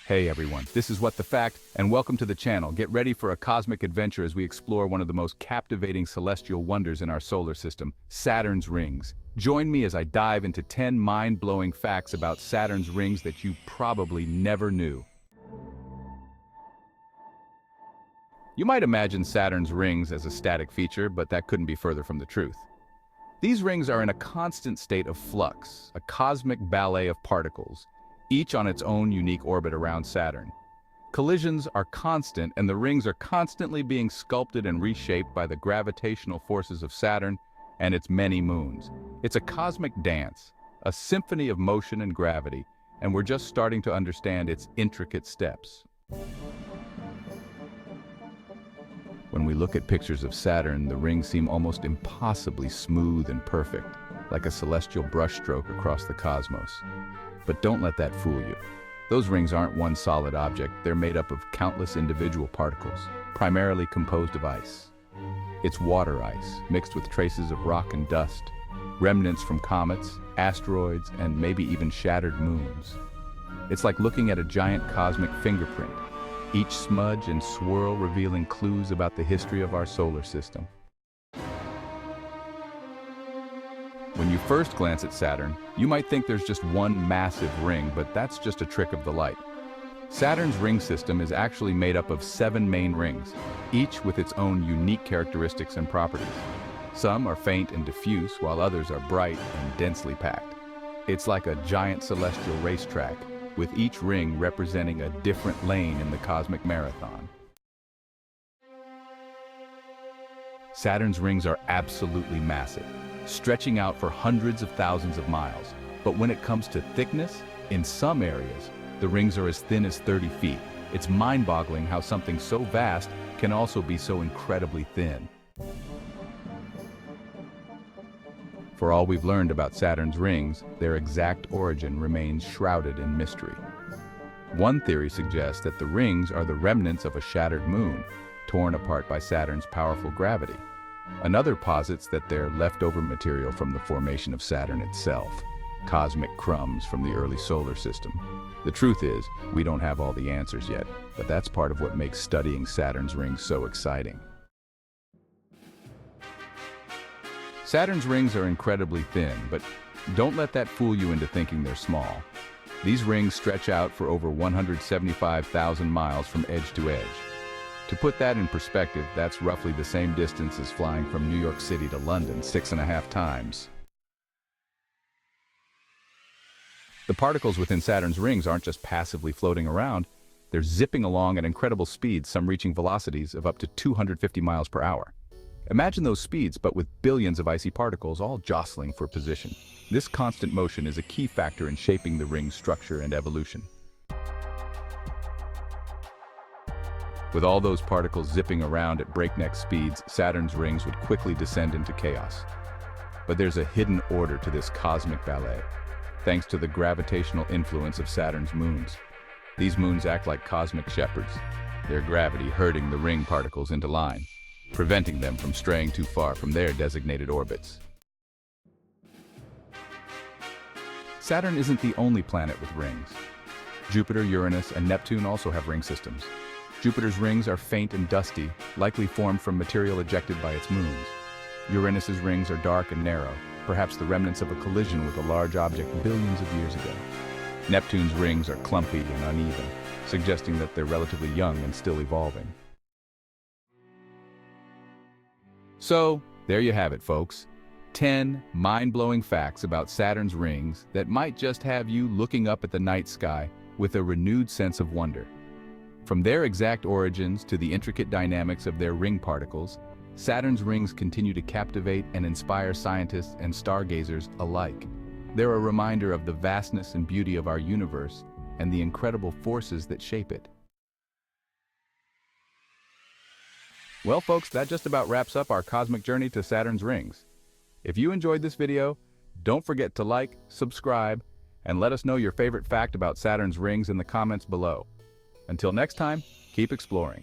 Hey everyone, this is What the Fact, and welcome to the channel. Get ready for a cosmic adventure as we explore one of the most captivating celestial wonders in our solar system, Saturn's rings. Join me as I dive into 10 mind-blowing facts about Saturn's rings that you probably never knew. You might imagine Saturn's rings as a static feature, but that couldn't be further from the truth. These rings are in a constant state of flux, a cosmic ballet of particles, each on its own unique orbit around Saturn. Collisions are constant, and the rings are constantly being sculpted and reshaped by the gravitational forces of Saturn and its many moons. It's a cosmic dance, a symphony of motion and gravity, and we're just starting to understand its intricate steps. When we look at pictures of Saturn, the rings seem almost impossibly smooth and perfect, like a celestial brushstroke across the cosmos. But don't let that fool you. Those rings aren't one solid object. They're made up of countless individual particles, primarily composed of ice. It's water ice, mixed with traces of rock and dust, remnants from comets, asteroids, and maybe even shattered moons. It's like looking at a giant cosmic fingerprint, each smudge and swirl revealing clues about the history of our solar system. When you first glance at Saturn, you might think there's just one massive ring, but that's just a trick of the light. Saturn's ring system is actually made up of 7 main rings, each with its own unique characteristics and properties. Some are faint and diffuse, while others are bright and densely packed. It's like a giant celestial racetrack, with each ring representing a different lane in the cosmic marathon. Saturn's rings are absolutely massive, stretching out for hundreds of thousands of miles. But when it comes to thickness, in some areas, the rings are as thin as 30 feet. It's mind-boggling how something so vast can also be so incredibly thin. For all we've learned about Saturn's rings, their exact origin remains shrouded in mystery. One theory suggests that the rings are the remnants of a shattered moon, torn apart by Saturn's powerful gravity. Another posits that they're leftover material from the formation of Saturn itself, cosmic crumbs from the early solar system. The truth is, we don't have all the answers yet, but that's part of what makes studying Saturn's rings so exciting. Saturn's rings are incredibly thin, but don't let that fool you into thinking they're small. These rings stretch out for over 175,000 miles from edge to edge. To put that in perspective, that's roughly the same distance as flying from New York City to London 6.5 times. The particles within Saturn's rings aren't just passively floating around, they're zipping along at incredible speeds, some reaching velocities of up to 250 miles per hour. Imagine those speeds, but with billions of icy particles all jostling for position. This constant motion is a key factor in shaping the ring's structure and evolution. With all those particles zipping around at breakneck speeds, Saturn's rings would quickly descend into chaos. But there's a hidden order to this cosmic ballet, thanks to the gravitational influence of Saturn's moons. These moons act like cosmic shepherds, their gravity herding the ring particles into line, preventing them from straying too far from their designated orbits. Saturn isn't the only planet with rings. Jupiter, Uranus, and Neptune also have ring systems. Jupiter's rings are faint and dusty, likely formed from material ejected by its moons. Uranus's rings are dark and narrow, perhaps the remnants of a collision with a large object billions of years ago. Neptune's rings are clumpy and uneven, suggesting that they're relatively young and still evolving. So, there you have it, folks. 10 mind-blowing facts about Saturn's rings that might just have you looking up at the night sky with a renewed sense of wonder. From their exact origins to the intricate dynamics of their ring particles, Saturn's rings continue to captivate and inspire scientists and stargazers alike. They're a reminder of the vastness and beauty of our universe and the incredible forces that shape it. Well, folks, that just about wraps up our cosmic journey to Saturn's rings. If you enjoyed this video, don't forget to like, subscribe, and let us know your favorite fact about Saturn's rings in the comments below. Until next time, keep exploring.